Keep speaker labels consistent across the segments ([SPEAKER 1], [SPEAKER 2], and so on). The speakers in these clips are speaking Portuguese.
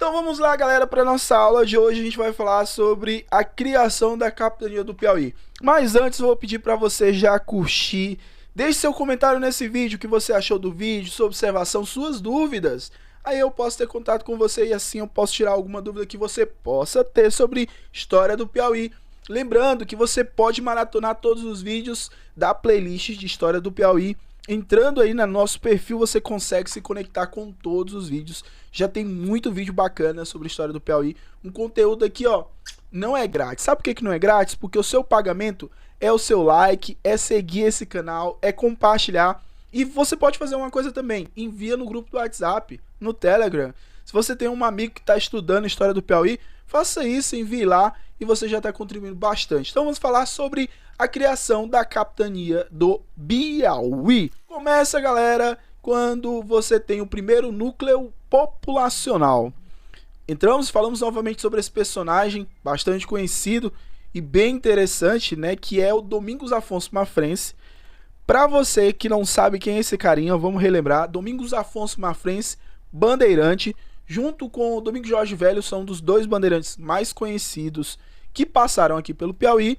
[SPEAKER 1] Então vamos lá, galera, para nossa aula de hoje. A gente vai falar sobre a criação da capitania do Piauí. Mas antes eu vou pedir para você já curtir, deixe seu comentário nesse vídeo, o que você achou do vídeo, sua observação, suas dúvidas. Aí eu posso ter contato com você e assim eu posso tirar alguma dúvida que você possa ter sobre história do Piauí. Lembrando que você pode maratonar todos os vídeos da playlist de história do Piauí. Entrando aí no nosso perfil, você consegue se conectar com todos os vídeos. Já tem muito vídeo bacana sobre a história do Piauí. Um conteúdo aqui, ó, não é grátis. Sabe por que não é grátis? Porque o seu pagamento é o seu like, é seguir esse canal, é compartilhar. E você pode fazer uma coisa também, envia no grupo do WhatsApp, no Telegram. Se você tem um amigo que está estudando a história do Piauí, faça isso, envie lá e você já está contribuindo bastante. Então vamos falar sobre a criação da capitania do Piauí. Começa, galera, quando você tem o primeiro núcleo populacional. Entramos e falamos novamente sobre esse personagem bastante conhecido e bem interessante, né, que é o Domingos Afonso Mafrense. Para você que não sabe quem é esse carinha, vamos relembrar. Domingos Afonso Mafrense, bandeirante, junto com o Domingos Jorge Velho, são um dos dois bandeirantes mais conhecidos que passaram aqui pelo Piauí.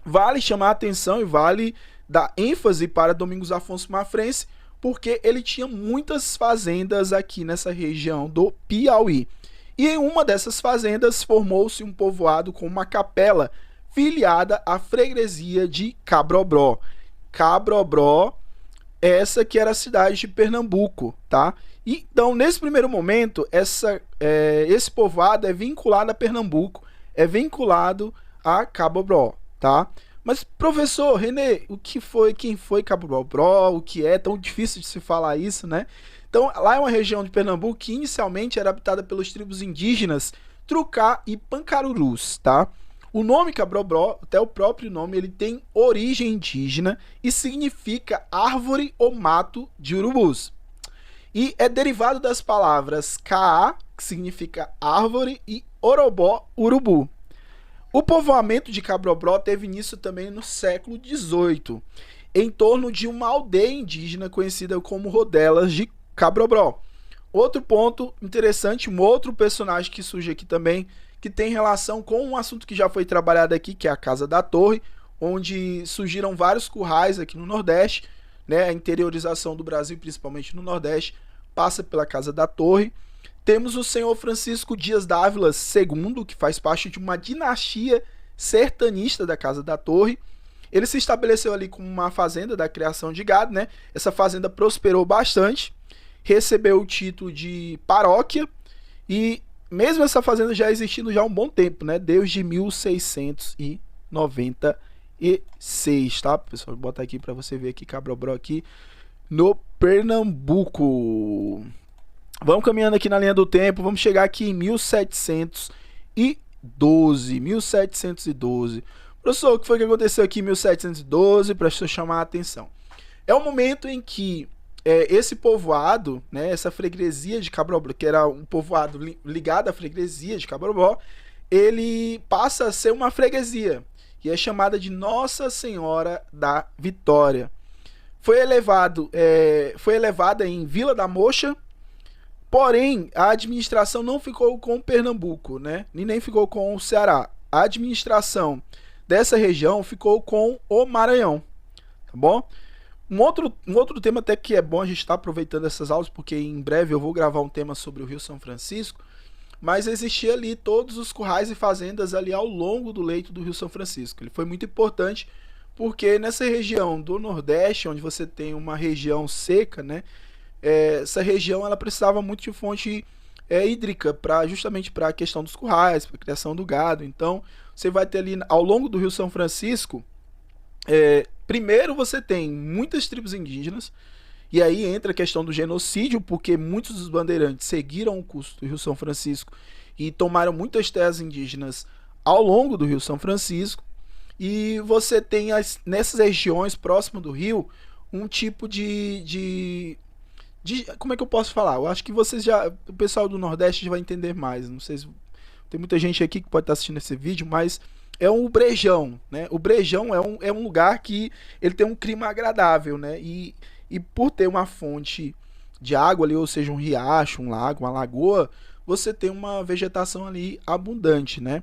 [SPEAKER 1] Vale chamar a atenção e vale dar ênfase para Domingos Afonso Mafrense, porque ele tinha muitas fazendas aqui nessa região do Piauí. E em uma dessas fazendas formou-se um povoado com uma capela filiada à freguesia de Cabrobró. Cabrobró, essa que era a cidade de Pernambuco, tá? Então, nesse primeiro momento, esse povoado é vinculado a Pernambuco, é vinculado a Cabrobró, tá? Mas, professor Renê, quem foi Cabrobró, o que é tão difícil de se falar isso, né? Então, lá é uma região de Pernambuco que inicialmente era habitada pelos tribos indígenas Trucá e Pancarurus, tá? O nome Cabrobró, até o próprio nome, ele tem origem indígena e significa árvore ou mato de urubus. E é derivado das palavras Caá, que significa árvore, e Orobó, urubu. O povoamento de Cabrobró teve início também no século XVIII, em torno de uma aldeia indígena conhecida como Rodelas de Cabrobró. Outro ponto interessante, um outro personagem que surge aqui também, que tem relação com um assunto que já foi trabalhado aqui, que é a Casa da Torre, onde surgiram vários currais aqui no Nordeste, né? A interiorização do Brasil, principalmente no Nordeste, passa pela Casa da Torre. Temos o senhor Francisco Dias Dávila II, que faz parte de uma dinastia sertanista da Casa da Torre. Ele se estabeleceu ali como uma fazenda da criação de gado, né? Essa fazenda prosperou bastante, recebeu o título de paróquia e mesmo essa fazenda já existindo já há um bom tempo, né? Desde 1696, tá? Pessoal, vou botar aqui para você ver aqui Cabrobró aqui no Pernambuco. Vamos caminhando aqui na linha do tempo, vamos chegar aqui em 1712. Professor, o que foi que aconteceu aqui em 1712? Para eu chamar a atenção. É o momento em que esse povoado, né, essa freguesia de Cabrobró, que era um povoado ligado à freguesia de Cabrobró, ele passa a ser uma freguesia e é chamada de Nossa Senhora da Vitória. Foi elevada em Vila da Mocha, porém a administração não ficou com Pernambuco, né, e nem ficou com o Ceará. A administração dessa região ficou com o Maranhão, tá bom? Um outro tema até que é bom a gente estar aproveitando essas aulas, porque em breve eu vou gravar um tema sobre o Rio São Francisco, mas existia ali todos os currais e fazendas ali ao longo do leito do Rio São Francisco. Ele foi muito importante porque nessa região do Nordeste, onde você tem uma região seca, né, essa região ela precisava muito de fonte hídrica justamente para a questão dos currais, para a criação do gado. Então você vai ter ali ao longo do Rio São Francisco, primeiro você tem muitas tribos indígenas, e aí entra a questão do genocídio, porque muitos dos bandeirantes seguiram o curso do Rio São Francisco e tomaram muitas terras indígenas ao longo do Rio São Francisco, e você tem nessas regiões próximas do rio um tipo de como é que eu posso falar? Eu acho que o pessoal do Nordeste já vai entender mais, não sei se tem muita gente aqui que pode estar assistindo esse vídeo, mas é um brejão, né? O brejão é um lugar que ele tem um clima agradável, né? E por ter uma fonte de água ali, ou seja, um riacho, um lago, uma lagoa, você tem uma vegetação ali abundante, né?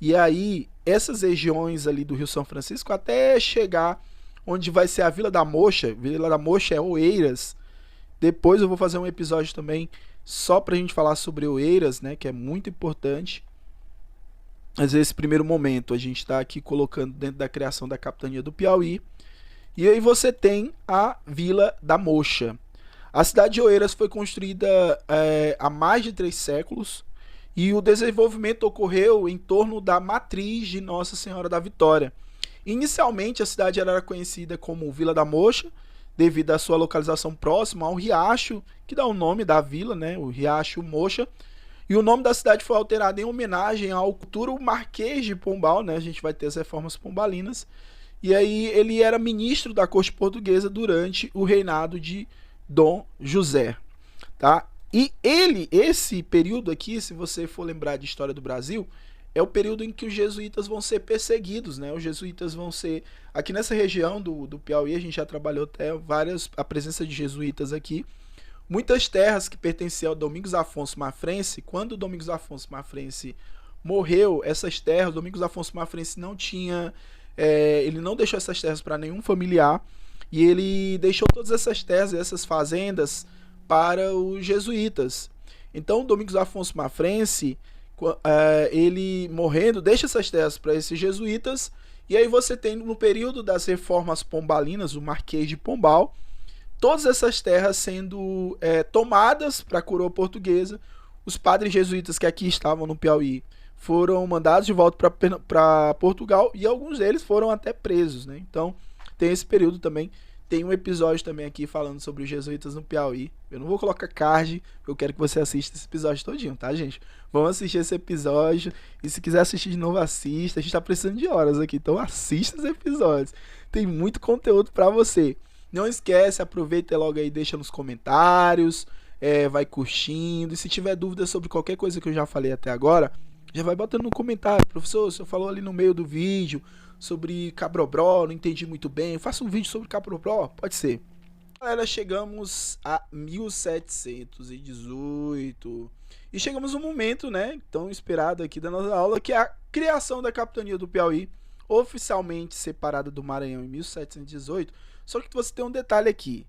[SPEAKER 1] E aí, essas regiões ali do Rio São Francisco, até chegar onde vai ser a Vila da Mocha é Oeiras. Depois eu vou fazer um episódio também só pra gente falar sobre Oeiras, né, que é muito importante. Mas esse primeiro momento a gente está aqui colocando dentro da criação da capitania do Piauí. E aí você tem a Vila da Mocha. A cidade de Oeiras foi construída há mais de 3 séculos e o desenvolvimento ocorreu em torno da matriz de Nossa Senhora da Vitória. Inicialmente a cidade era conhecida como Vila da Mocha, devido à sua localização próxima ao riacho, que dá o nome da vila, né, o Riacho Mocha. E o nome da cidade foi alterado em homenagem ao futuro Marquês de Pombal, né? A gente vai ter as reformas pombalinas. E aí ele era ministro da corte portuguesa durante o reinado de Dom José, tá? E esse período aqui, se você for lembrar de história do Brasil, é o período em que os jesuítas vão ser perseguidos, né? Os jesuítas vão ser... Aqui nessa região do Piauí, a gente já trabalhou até a presença de jesuítas aqui. Muitas terras que pertenciam ao Domingos Afonso Mafrense, quando o Domingos Afonso Mafrense morreu, essas terras, o Domingos Afonso Mafrense não tinha... ele não deixou essas terras para nenhum familiar, e ele deixou todas essas terras e essas fazendas para os jesuítas. Então, o Domingos Afonso Mafrense, ele morrendo, deixa essas terras para esses jesuítas, e aí você tem no período das reformas pombalinas, o Marquês de Pombal, todas essas terras sendo tomadas para a coroa portuguesa. Os padres jesuítas que aqui estavam no Piauí foram mandados de volta para Portugal e alguns deles foram até presos, né? Então tem esse período também. Tem um episódio também aqui falando sobre os jesuítas no Piauí. Eu não vou colocar card, eu quero que você assista esse episódio todinho, tá, gente? Vamos assistir esse episódio. E se quiser assistir de novo, assista. A gente tá precisando de horas aqui, então assista os episódios. Tem muito conteúdo para você. Não esquece, aproveita logo aí, deixa nos comentários, vai curtindo. E se tiver dúvida sobre qualquer coisa que eu já falei até agora, já vai botando no comentário. Professor, o senhor falou ali no meio do vídeo sobre Cabrobró, não entendi muito bem. Faça um vídeo sobre Cabrobró? Pode ser. Galera, chegamos a 1718. E chegamos no momento, né, tão esperado aqui da nossa aula, que é a criação da capitania do Piauí, oficialmente separada do Maranhão em 1718. Só que você tem um detalhe aqui.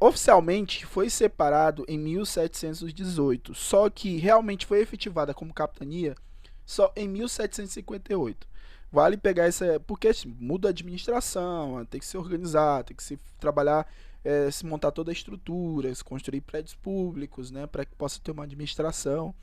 [SPEAKER 1] Oficialmente foi separado em 1718, só que realmente foi efetivada como capitania só em 1758. Vale pegar essa... Porque muda a administração, tem que se organizar, tem que se trabalhar, se montar toda a estrutura, se construir prédios públicos, né, para que possa ter uma administração.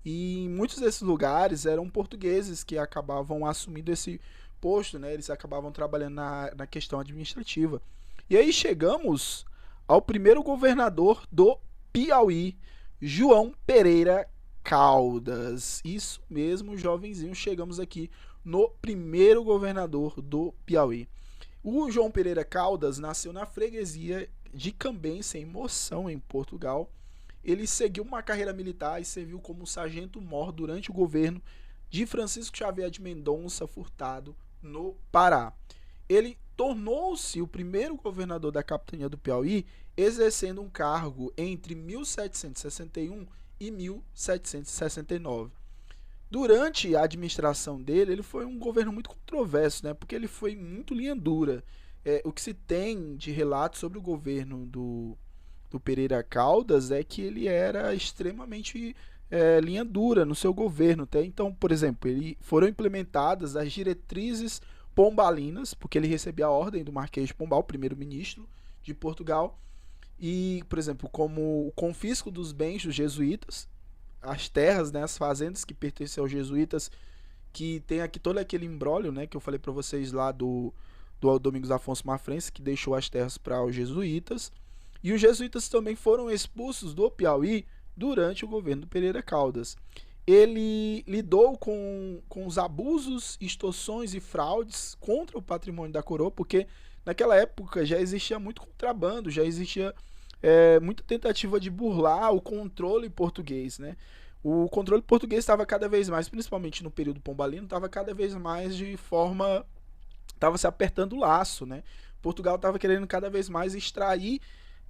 [SPEAKER 1] E em muitos desses lugares eram portugueses que acabavam assumindo esse posto, né, eles acabavam trabalhando na questão administrativa. E aí chegamos ao primeiro governador do Piauí, João Pereira Caldas. Isso mesmo, jovenzinho, chegamos aqui no primeiro governador do Piauí. O João Pereira Caldas nasceu na freguesia de Cambense, em Moção, em Portugal. Ele seguiu uma carreira militar e serviu como sargento-mor durante o governo de Francisco Xavier de Mendonça Furtado, no Pará. Ele tornou-se o primeiro governador da capitania do Piauí, exercendo um cargo entre 1761 e 1769. Durante a administração dele, ele foi um governo muito controverso, né? Porque ele foi muito linha dura. O que se tem de relatos sobre o governo do Pereira Caldas é que ele era extremamente linha dura no seu governo. Tá? Então, por exemplo, foram implementadas as diretrizes pombalinas, porque ele recebia a ordem do Marquês de Pombal, primeiro-ministro de Portugal, e, por exemplo, como o confisco dos bens dos jesuítas, as terras, né, as fazendas que pertencem aos jesuítas, que tem aqui todo aquele imbróglio, né, que eu falei para vocês lá do Domingos Afonso Mafrense, que deixou as terras para os jesuítas, e os jesuítas também foram expulsos do Piauí durante o governo do Pereira Caldas. Ele lidou com os abusos, extorsões e fraudes contra o patrimônio da coroa, porque naquela época já existia muito contrabando, já existia muita tentativa de burlar o controle português, né? O controle português estava cada vez mais, principalmente no período pombalino, estava cada vez mais estava se apertando o laço, né? Portugal estava querendo cada vez mais extrair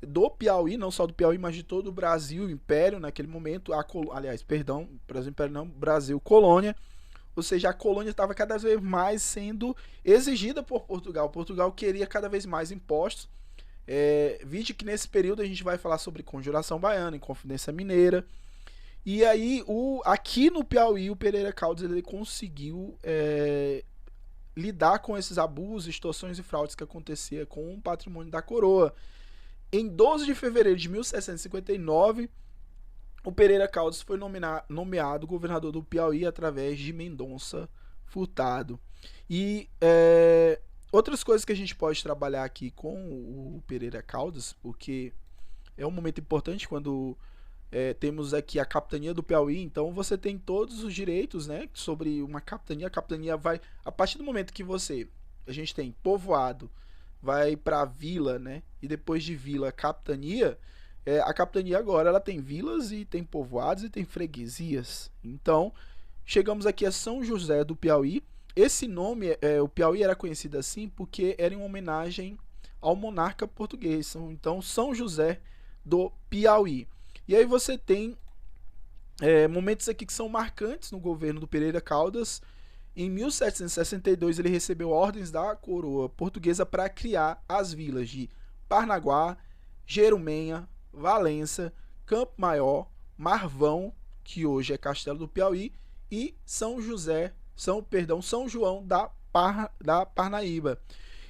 [SPEAKER 1] do Piauí, não só do Piauí, mas de todo o Brasil, Império naquele momento, Brasil Império não, Brasil Colônia, ou seja, a colônia estava cada vez mais sendo exigida por Portugal. Portugal queria cada vez mais impostos. Vide que nesse período a gente vai falar sobre Conjuração Baiana, Inconfidência Mineira. E aí, aqui no Piauí, o Pereira Caldas ele conseguiu lidar com esses abusos, extorsões e fraudes que acontecia com o patrimônio da coroa. Em 12 de fevereiro de 1759, o Pereira Caldas foi nomeado governador do Piauí através de Mendonça Furtado. E outras coisas que a gente pode trabalhar aqui com o Pereira Caldas, porque é um momento importante quando temos aqui a capitania do Piauí, então você tem todos os direitos, né, sobre uma capitania. A capitania vai, a partir do momento que a gente tem povoado, vai para vila, né, e depois de vila, capitania, a capitania agora ela tem vilas e tem povoados e tem freguesias. Então, chegamos aqui a São José do Piauí. Esse nome, o Piauí era conhecido assim porque era em homenagem ao monarca português. Então, São José do Piauí. E aí você tem momentos aqui que são marcantes no governo do Pereira Caldas. Em 1762 ele recebeu ordens da coroa portuguesa para criar as vilas de Parnaguá, Jerumenha, Valença, Campo Maior, Marvão, que hoje é Castelo do Piauí, e São João da Parnaíba.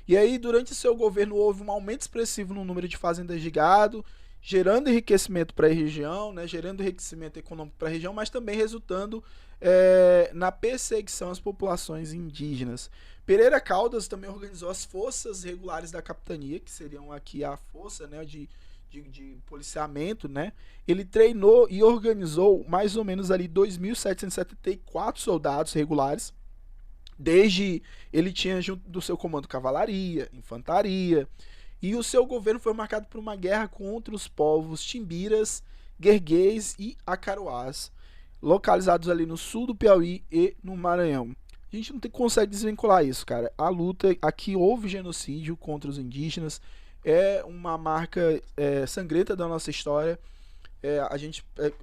[SPEAKER 1] E aí, durante seu governo, houve um aumento expressivo no número de fazendas de gado, gerando enriquecimento para a região, né, gerando enriquecimento econômico para a região, mas também resultando na perseguição às populações indígenas. Pereira Caldas também organizou as forças regulares da capitania, que seriam aqui a força, né, de policiamento, né? Ele treinou e organizou mais ou menos ali 2.774 soldados regulares. Ele tinha junto do seu comando cavalaria, infantaria, e o seu governo foi marcado por uma guerra contra os povos timbiras, guerguês e acaruás, localizados ali no sul do Piauí e no Maranhão. A gente não consegue desvincular isso, cara. A luta, aqui houve genocídio contra os indígenas, é uma marca sangrenta da nossa história.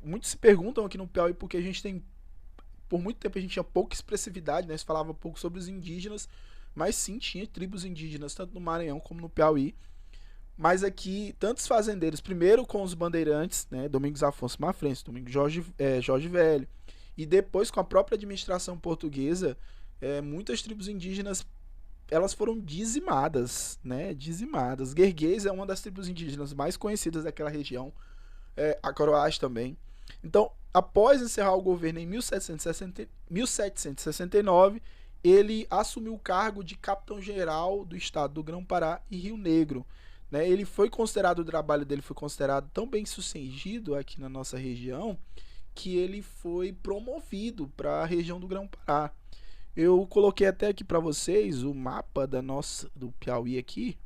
[SPEAKER 1] Muitos se perguntam aqui no Piauí porque a gente tem, por muito tempo a gente tinha pouca expressividade, né? Se falava pouco sobre os indígenas, mas sim, tinha tribos indígenas, tanto no Maranhão como no Piauí. Mas aqui, tantos fazendeiros, primeiro com os bandeirantes, né, Domingos Afonso Mafrense, Domingos Jorge Velho, e depois com a própria administração portuguesa, muitas tribos indígenas elas foram dizimadas, né, dizimadas. Guerguês é uma das tribos indígenas mais conhecidas daquela região, Acaruás também. Então, após encerrar o governo em 1769, ele assumiu o cargo de capitão-geral do estado do Grão-Pará e Rio Negro. Né? O trabalho dele foi considerado tão bem sucedido aqui na nossa região que ele foi promovido para a região do Grão-Pará. Eu coloquei até aqui para vocês o mapa do Piauí aqui,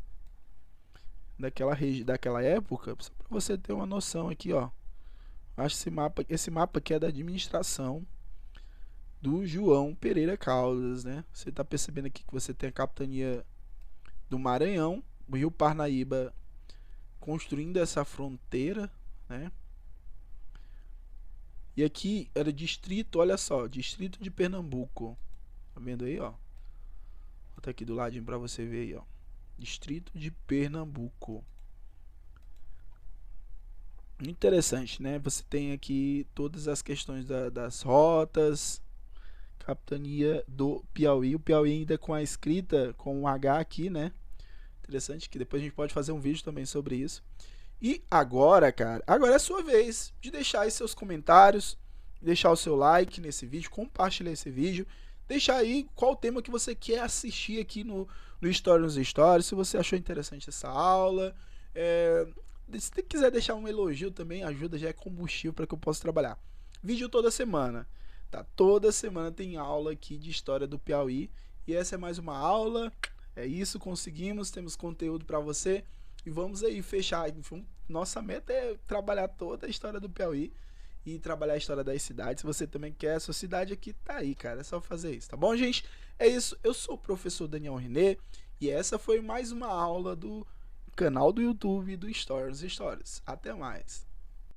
[SPEAKER 1] daquela época, só para você ter uma noção aqui, ó. Acho esse mapa aqui é da administração do João Pereira Caldas, né? Você está percebendo aqui que você tem a capitania do Maranhão, o Rio Parnaíba construindo essa fronteira, né? E aqui era distrito, olha só, distrito de Pernambuco. Tá vendo aí, ó? Vou botar aqui do ladinho para você ver aí, ó. Distrito de Pernambuco. Interessante, né? Você tem aqui todas as questões das rotas, capitania do Piauí. O Piauí ainda com a escrita com um H aqui, né? Interessante, que depois a gente pode fazer um vídeo também sobre isso. E agora, cara, agora é a sua vez de deixar aí seus comentários, deixar o seu like nesse vídeo, compartilhar esse vídeo, deixar aí qual o tema que você quer assistir aqui no História nos Stories, se você achou interessante essa aula. Se você quiser deixar um elogio também, ajuda, já é combustível para que eu possa trabalhar. Vídeo toda semana, tá? Toda semana tem aula aqui de História do Piauí. E essa é mais uma aula. É isso, conseguimos, temos conteúdo para você. E vamos aí fechar. Nossa meta é trabalhar toda a história do Piauí e trabalhar a história das cidades. Se você também quer a sua cidade aqui, tá aí, cara. É só fazer isso, tá bom, gente? É isso. Eu sou o professor Daniel René e essa foi mais uma aula do canal do YouTube do Stories. Até mais.